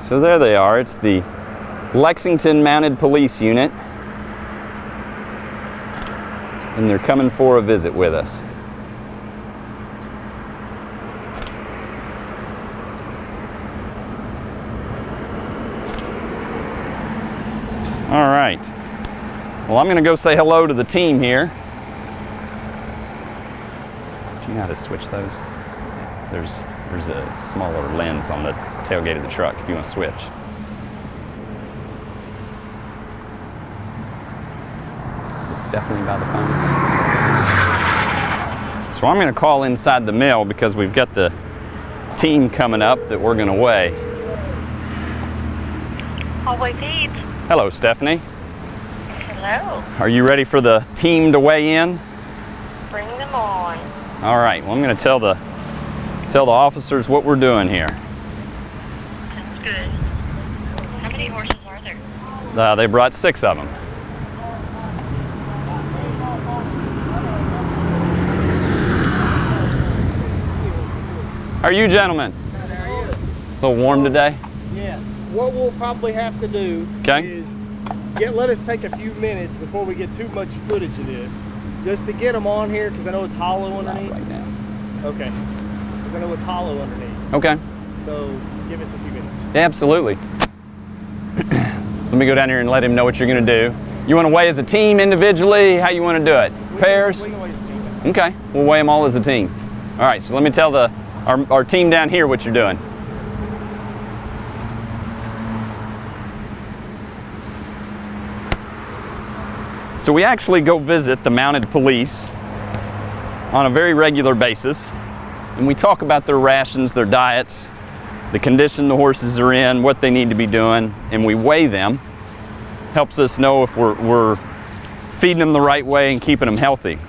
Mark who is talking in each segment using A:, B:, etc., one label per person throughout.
A: So there they are. It's the Lexington Mounted Police unit. And they're coming for a visit with us. All right. Well, I'm going to go say hello to the team here. Do you know how to switch those? There's a smaller lens on the tailgate of the truck if you want to switch. Is Stephanie by the phone? So I'm going to call inside the mill because we've got the team coming up that we're going to weigh.
B: I'll wait, Pete.
A: Hello, Stephanie.
B: Hello.
A: Are you ready for the team to weigh in?
B: Bring them on.
A: All right. Well, I'm going to tell the officers what we're doing here.
B: Sounds good. How many horses are there?
A: They brought 6 of them. How are you, gentlemen?
C: How are you?
A: A little warm today?
C: Yeah. What we'll probably have to do is let us take a few minutes before we get too much footage of this, just to get them on here, because I know it's hollow underneath.
A: Not right now.
C: Okay. Because I know it's hollow underneath.
A: Okay.
C: So give us a few minutes.
A: Yeah, absolutely. Let me go down here and let him know what you're going to do. You want to weigh as a team, individually? How you want to do it? Pairs?
C: We can weigh as a team.
A: Okay. We'll weigh them all as a team. All right. So let me tell our team down here what you're doing. So we actually go visit the mounted police on a very regular basis, and we talk about their rations, their diets, the condition the horses are in, what they need to be doing, and we weigh them. Helps us know if we're feeding them the right way and keeping them healthy.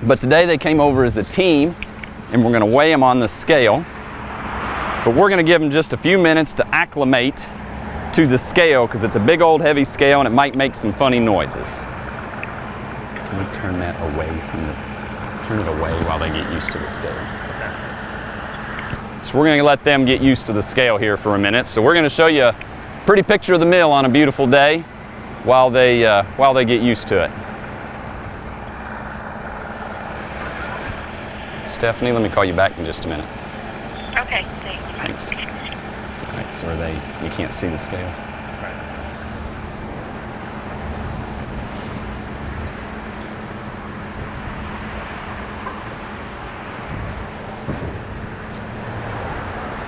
A: But today they came over as a team, and we're going to weigh them on the scale. But we're going to give them just a few minutes to acclimate to the scale, because it's a big old heavy scale and it might make some funny noises. Can we turn that away turn it away while they get used to the scale? Okay. So we're going to let them get used to the scale here for a minute. So we're going to show you a pretty picture of the mill on a beautiful day while they get used to it. Stephanie, let me call you back in just a minute.
B: Okay, thanks.
A: Thanks. All right, so you can't see the scale?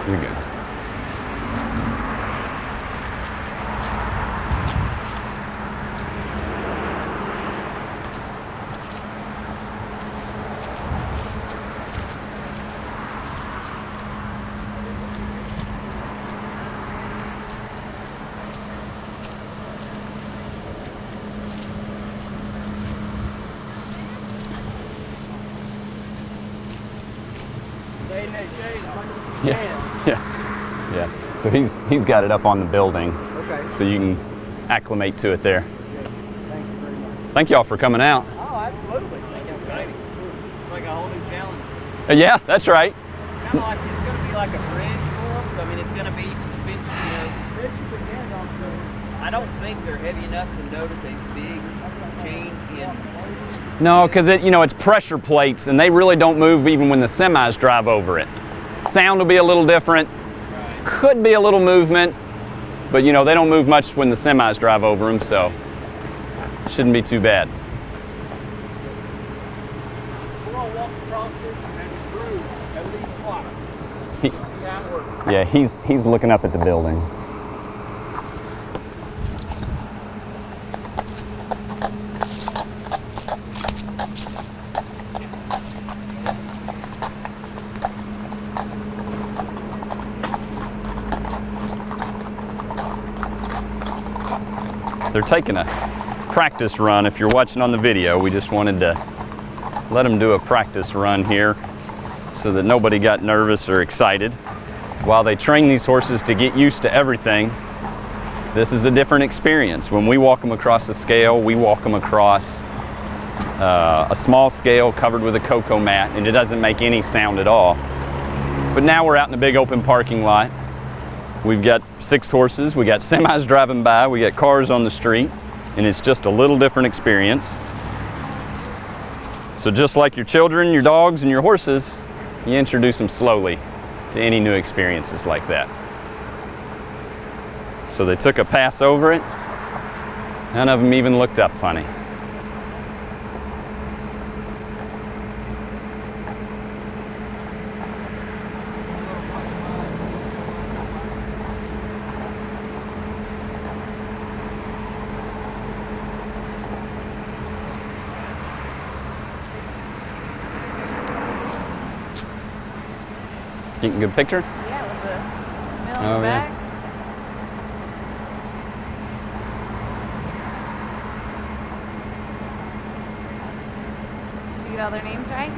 A: You're good. Yeah. So he's got it up on the building.
C: Okay.
A: So you can acclimate to it there.
C: Thank you very much.
A: Thank y'all for coming out.
C: Oh, absolutely. It's exciting. It's like a whole new challenge.
A: Yeah, that's right.
D: Kind of like it's going to be like a bridge for them. So I mean, it's going to be suspension. I don't think they're heavy enough to notice a big change in.
A: No, because it's pressure plates, and they really don't move even when the semis drive over it. Sound will be a little different. Could be a little movement, but they don't move much when the semis drive over them, so shouldn't be too bad.
C: We're going to walk across it as a group at least twice. See how it works.
A: Yeah, he's looking up at the building. They're taking a practice run. If you're watching on the video, we just wanted to let them do a practice run here so that nobody got nervous or excited. While they train these horses to get used to everything, this is a different experience. When we walk them across the scale, we walk them across a small scale covered with a cocoa mat, and it doesn't make any sound at all. But now we're out in the big open parking lot, We've got 6 horses, we got semis driving by, we got cars on the street, and it's just a little different experience. So just like your children, your dogs, and your horses, you introduce them slowly to any new experiences like that. So they took a pass over it. None of them even looked up funny. Getting a good picture?
E: Yeah, with the middle
A: Oh,
E: of the
A: yeah.
E: back. Did you get all their names right?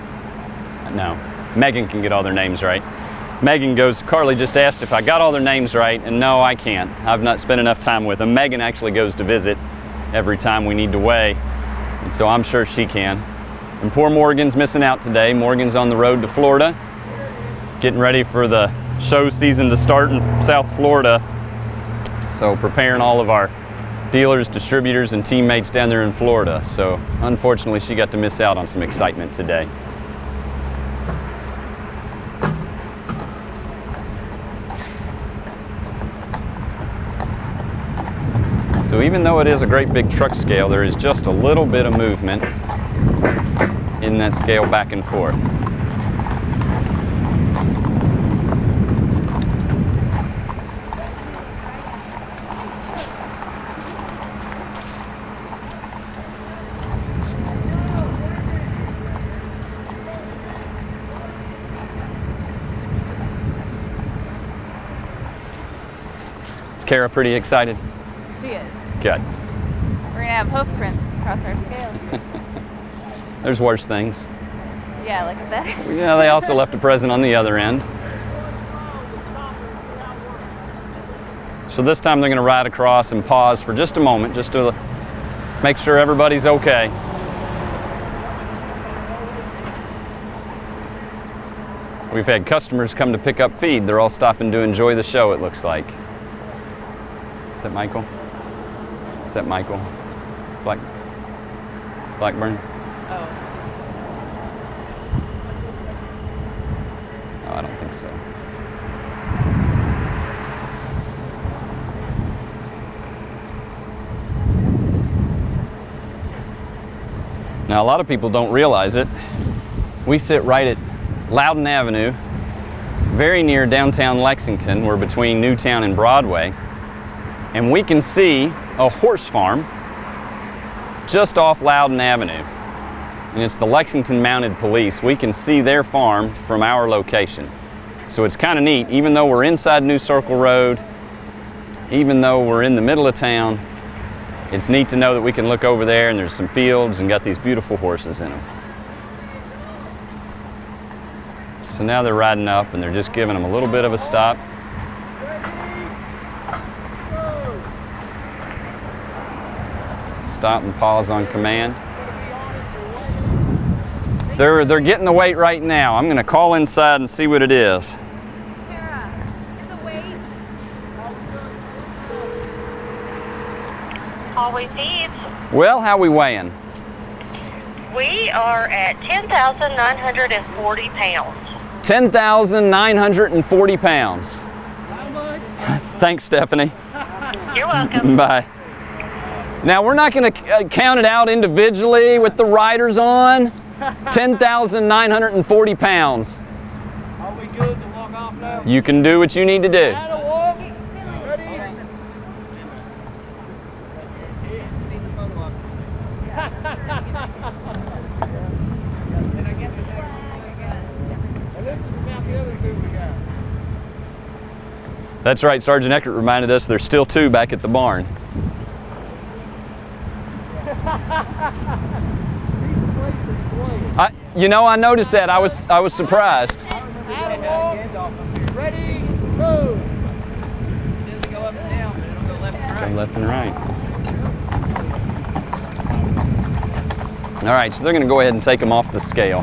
A: No. Megan can get all their names right. Megan goes, Carly just asked if I got all their names right, and no, I can't. I've not spent enough time with them. Megan actually goes to visit every time we need to weigh, and so I'm sure she can. And poor Morgan's missing out today. Morgan's on the road to Florida, getting ready for the show season to start in South Florida. So preparing all of our dealers, distributors, and teammates down there in Florida. So unfortunately, she got to miss out on some excitement today. So even though it is a great big truck scale, there is just a little bit of movement in that scale back and forth. Is Kara pretty excited?
E: She is.
A: Good.
E: We're gonna have hoof prints across our scale.
A: There's worse things.
E: Yeah, look at that.
A: Yeah, they also left a present on the other end. So this time they're going to ride across and pause for just a moment, just to make sure everybody's okay. We've had customers come to pick up feed. They're all stopping to enjoy the show, it looks like. Is that Michael? Is that Michael? Blackburn?
E: Oh.
A: No, I don't think so. Now, a lot of people don't realize it. We sit right at Loudon Avenue, very near downtown Lexington. We're between Newtown and Broadway. And we can see a horse farm just off Loudon Avenue. And it's the Lexington Mounted Police. We can see their farm from our location. So it's kind of neat, even though we're inside New Circle Road, even though we're in the middle of town, it's neat to know that we can look over there and there's some fields and got these beautiful horses in them. So now they're riding up and they're just giving them a little bit of a stop. Stop and pause on command. They're getting the weight right now. I'm going to call inside and see what it is.
E: Kara, get the weight.
B: Always needs.
A: Well, how we weighing?
B: We are at 10,940 pounds.
A: 10,940 pounds.
C: How much?
A: Thanks, Stephanie.
B: You're welcome.
A: Bye. Now, we're not going to count it out individually with the riders on. 10,940 pounds.
C: Are we good to walk off now?
A: You can do what you need to do.
C: Out of walk. Ready? And this is about the other two we got.
A: That's right, Sergeant Eckert reminded us there's still 2 back at the barn. You know, I noticed that. I was surprised.
C: Out of walk. Ready? Move.
D: It doesn't go up and down, but it'll go left and right.
A: Go left and right. All right, so they're going to go ahead and take them off the scale.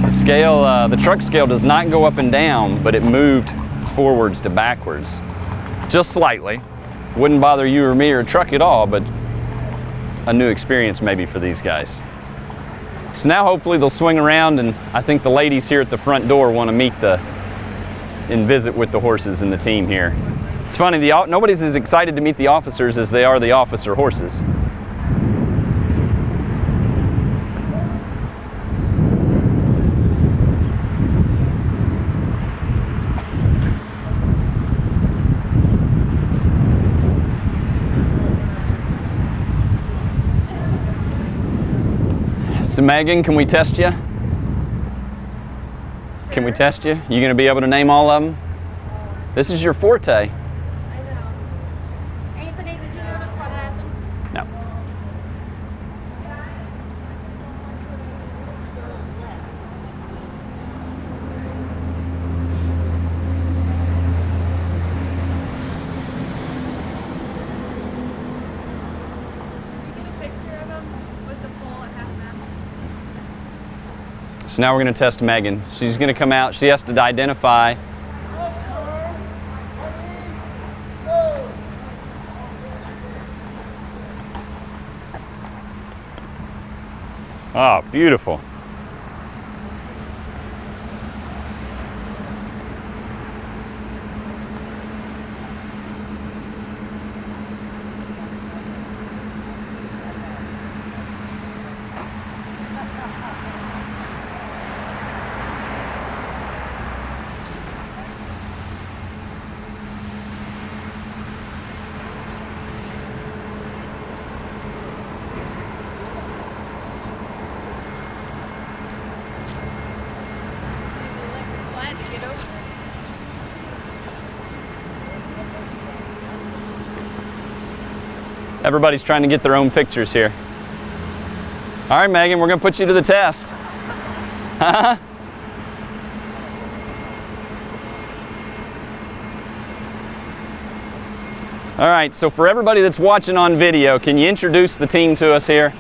A: The scale, the truck scale does not go up and down, but it moved forwards to backwards. Just slightly. Wouldn't bother you or me or a truck at all, but a new experience maybe for these guys. So now hopefully they'll swing around, and I think the ladies here at the front door want to meet and visit with the horses and the team here. It's funny, nobody's as excited to meet the officers as they are the officer horses. So Megan, can we test you? Can we test you? You gonna be able to name all of them? This is your forte.
E: I know. Anthony, did you notice what happened?
A: No.
E: Get a picture of him with the pole at half mast.
A: So now we're gonna test Megan. She's gonna come out. She has to identify. Oh, beautiful.
E: Glad to get over there.
A: Everybody's trying to get their own pictures here. All right, Megan, we're gonna put you to the test. All right, so for everybody that's watching on video, can you introduce the team to us here?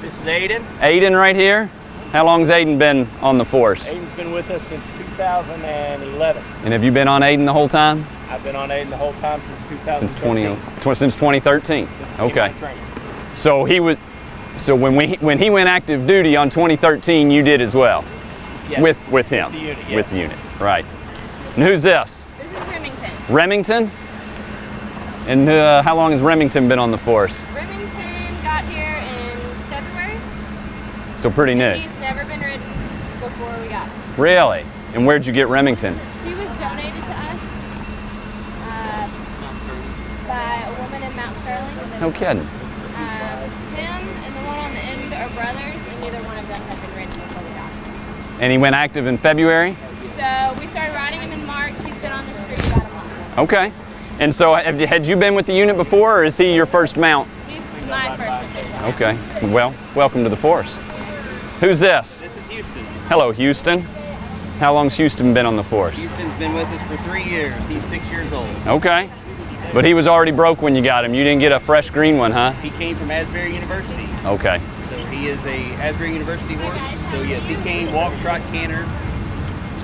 C: This is Aiden.
A: Aiden right here. How long's Aiden been on the force?
C: Aiden's been with us since 2011.
A: And have you been on Aiden the whole time?
C: I've been on Aiden the whole time since 2013.
A: Since 2013. Okay.
C: Training.
A: So when he went active duty on 2013, you did as well.
C: Yes.
A: With him.
C: With the unit, yes.
A: With the unit. Right. And who's this?
E: This is Remington.
A: Remington? And how long has Remington been on the force?
E: Remington got here in February.
A: So pretty new.
E: He's never been ridden before we got him.
A: Really? And where'd you get Remington?
E: He was donated to us by a woman in Mount Sterling.
A: No kidding.
E: Him and the one on the end are brothers, and neither one of them had been ridden before we got him.
A: And he went active in February?
E: So we started riding him in March. He's been on the street about a month.
A: Okay. And so had you been with the unit before, or is he your first mount?
E: He's my first official.
A: Okay. Well, welcome to the force. Who's this?
D: This is Houston.
A: Hello, Houston. How long's Houston been on the force?
D: Houston's been with us for 3 years. He's 6 years old.
A: Okay. But he was already broke when you got him. You didn't get a fresh green one, huh?
D: He came from Asbury University.
A: Okay.
D: So he is a Asbury University horse. So yes, he came, walk, trot, canter.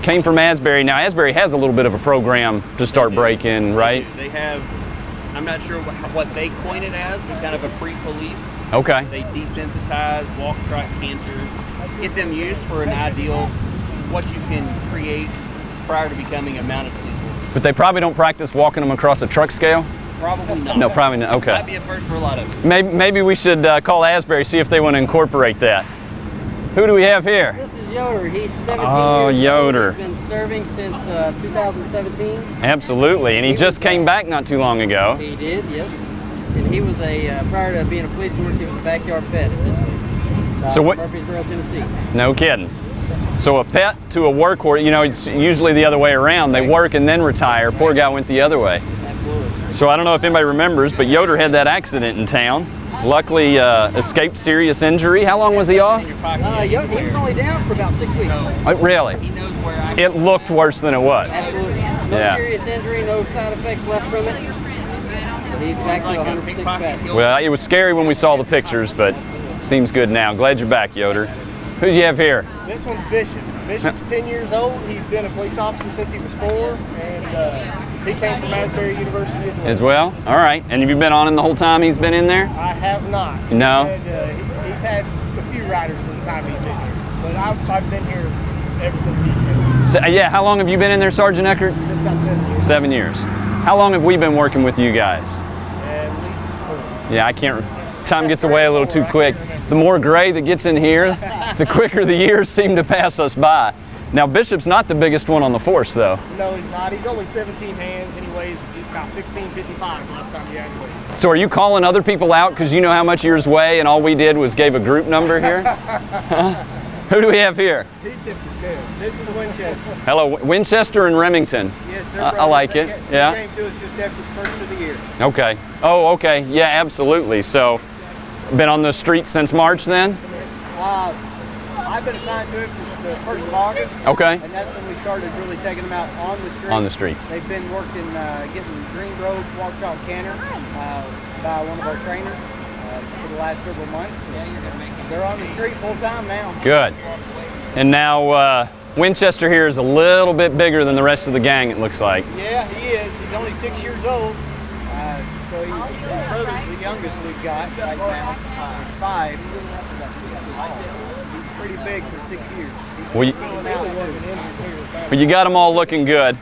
A: Came from Asbury. Now, Asbury has a little bit of a program to start breaking, right?
D: They have, I'm not sure what they coin it as, but kind of a pre-police.
A: Okay.
D: They desensitize, walk, trot, canter, get them used for an ideal, what you can create prior to becoming a mounted police horse.
A: But they probably don't practice walking them across a truck scale?
D: Probably not.
A: No, probably not. Okay.
D: Might be a first for a lot of us.
A: Maybe we should call Asbury, see if they want to incorporate that. Who do we have here?
F: This is Yoder. He's 17
A: Oh,
F: years
A: Yoder.
F: old. He's been serving since 2017.
A: Absolutely. And he just came back not too long ago.
F: He did, yes. And he was prior to being a police horse, he was a backyard pet, essentially.
A: So what-
F: Murfreesboro, Tennessee.
A: No kidding. So a pet to a workhorse, you know, it's usually the other way around. They work and then retire. Poor guy went the other way.
F: Absolutely.
A: So I don't know if anybody remembers, but Yoder had that accident in town. Luckily, escaped serious injury. How long was he off?
F: He was only down for about 6 weeks.
A: Really?
D: He knows where I
A: It looked worse than it was.
F: Absolutely. No
A: Yeah.
F: serious injury, no side effects left from it. But he's back to 100% capacity.
A: Well, it was scary when we saw the pictures, but seems good now. Glad you're back, Yoder. Who do you have here?
C: This one's Bishop. Bishop's 10 years old. He's been a police officer since he was 4, and he came from Asbury University
A: As well? All right. And have you been on him the whole time he's been in there?
C: I have not.
A: No?
C: He's had a few riders in the time he's been here, but I've been here ever since he came.
A: So, yeah, how long have you been in there, Sergeant Eckert?
C: Just about 7 years.
A: 7 years. How long have we been working with you guys?
C: At least 4.
A: Yeah, I can't. Time gets away a little too quick. The more gray that gets in here, the quicker the years seem to pass us by. Now, Bishop's not the biggest one on the force, though.
C: No, he's not. He's only 17 hands, and he weighs about 1655 last time he had weighed.
A: So are you calling other people out because you know how much yours weigh and all we did was gave a group number here? Who do we have here?
C: He tipped the scale. This is Winchester.
A: Hello, Winchester and Remington.
C: Yes, they're
A: I like it. Yeah.
C: They came to us just after the first of the year.
A: Okay. Oh, okay. Yeah, absolutely. So, been on the streets since March then?
F: I've been assigned to it since the 1st of August.
A: Okay.
F: And that's when we started really taking them out on the streets.
A: On the streets.
F: They've been working, getting green robe, walked out canter by one of our trainers for the last several months. They're on the street full time now.
A: Good. And now Winchester here is a little bit bigger than the rest of the gang, it looks like.
F: Yeah, he is. He's only 6 years old. So his brother's the youngest we've got right now. 5. He's pretty big for 6 years.
A: Well, you got them all looking good.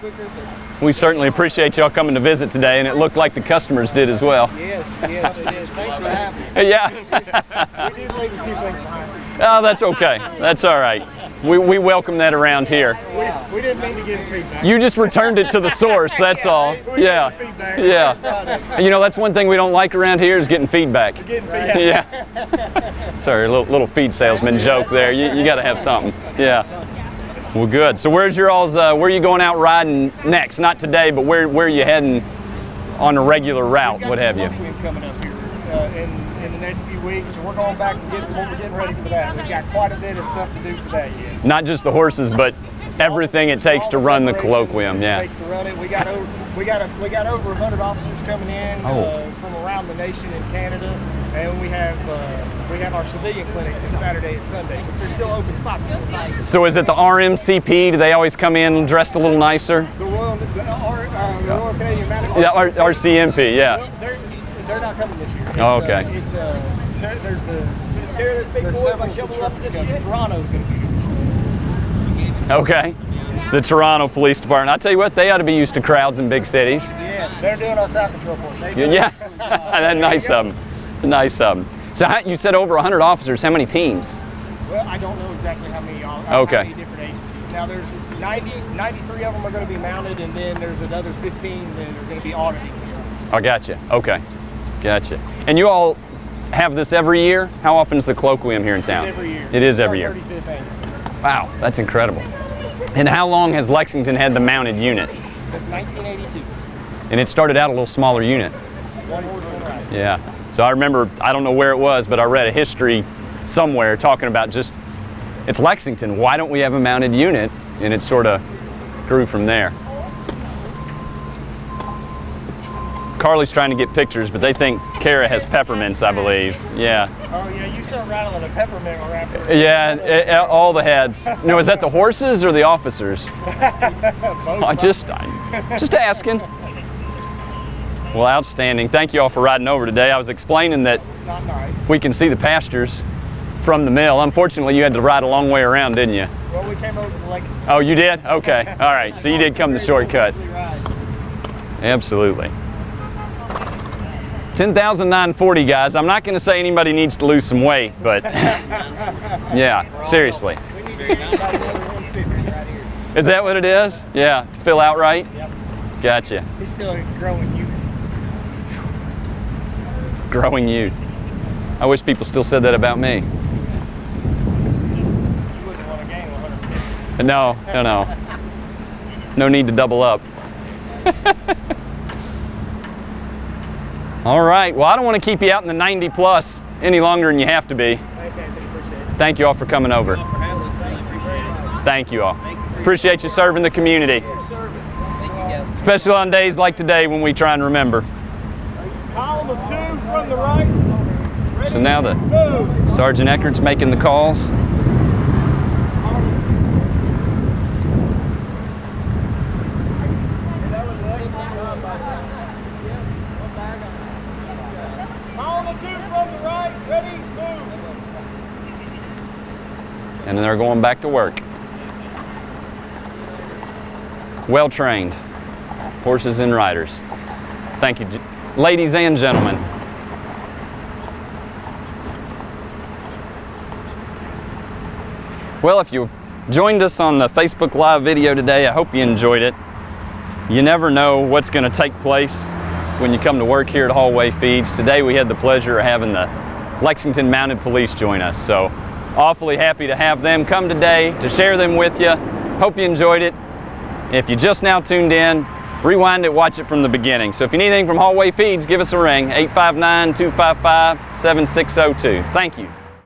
A: We certainly appreciate y'all coming to visit today, and it looked like the customers did as well.
F: Yes, they did. Thanks for having me.
A: Yeah.
C: We did leave a few things behind.
A: Oh, that's okay. That's all right. We welcome that around here.
C: We didn't mean to give feedback.
A: You just returned it to the source, that's all. Yeah. Yeah. You know, that's one thing we don't like around here is getting feedback. Yeah. Sorry, a little feed salesman joke there. You got to have something. Yeah. Well, good. So where's your all's, where are you going out riding next? Not today, but where are you heading on a regular route, what have you?
C: We've got coming up here in the next few weeks, so we're going back and we're getting ready for that. We've got quite a bit of stuff to do for that yet.
A: Not just the horses, but everything it takes to run the colloquium. Yeah.
C: It takes to run it. We got over 100 officers coming in from around the nation in Canada, and we have our civilian clinics on Saturday and Sunday. But there's still open spots for tonight.
A: So is it the RMCP? Do they always come in dressed a little nicer?
C: The Royal Canadian Mounted Police.
A: Yeah, RCMP. Yeah.
C: They're not coming this year.
A: Oh, okay.
C: There's this big boy if I shovel up this shit. Toronto's going to be here.
A: Okay. The Toronto Police Department. I tell you what, they ought to be used to crowds in big cities.
C: Yeah, they're doing our crowd control for us.
A: Yeah. That's nice of them. Nice of them. So you said over 100 officers. How many teams?
C: Well, I don't know exactly how many.
A: Okay.
C: How many different agencies. Now there's 93 of them are going to be mounted, and then there's another 15 that are going to be auditing.
A: I gotcha. Okay. Gotcha. And you all have this every year? How often is the colloquium here in town?
C: It's every year.
A: It is every year.
C: 35th annual.
A: Wow, that's incredible. And how long has Lexington had the mounted unit?
C: Since 1982.
A: And it started out a little smaller unit.
C: One horse, one ride.
A: Yeah. So I remember, I don't know where it was, but I read a history somewhere talking about just, it's Lexington, why don't we have a mounted unit? And it sort of grew from there. Carly's trying to get pictures, but they think Kara has peppermints, I believe. Yeah.
C: Oh yeah, you start rattling a peppermint wrapper.
A: Yeah, all the heads. No, is that the horses or the officers? Just asking. Well, outstanding. Thank you all for riding over today. I was explaining that
C: Not nice.
A: we can see the pastures from the mill. Unfortunately, you had to ride a long way around, didn't you?
C: Well, we came over to Lexington.
A: Oh, you did? Okay. All right. So you did come the shortcut. Absolutely. 10,940, guys. I'm not going to say anybody needs to lose some weight, but yeah, seriously. Is that what it is? Yeah, to fill out right?
C: Yep.
A: Gotcha.
C: He's still a growing youth.
A: Growing youth. I wish people still said that about me.
C: You wouldn't want to gain 150.
A: No. No need to double up. All right, well, I don't want to keep you out in the 90 plus any longer than you have to be.
C: Thanks, Anthony. Appreciate it.
A: Thank you all for coming over. Thank you all. Appreciate you serving the community. Especially on days like today when we try and remember.
C: Column of 2 from the right.
A: So now the Sergeant Eckert's making the calls.
C: from the right, ready, move.
A: And they're going back to work. Well trained horses and riders. Thank you, ladies and gentlemen. Well, if you joined us on the Facebook Live video today, I hope you enjoyed it. You never know what's going to take place when you come to work here at Hallway Feeds. Today we had the pleasure of having the Lexington Mounted Police join us, so awfully happy to have them come today to share them with you. Hope you enjoyed it. If you just now tuned in, rewind it, watch it from the beginning. So if you need anything from Hallway Feeds, give us a ring, 859-255-7602. Thank you.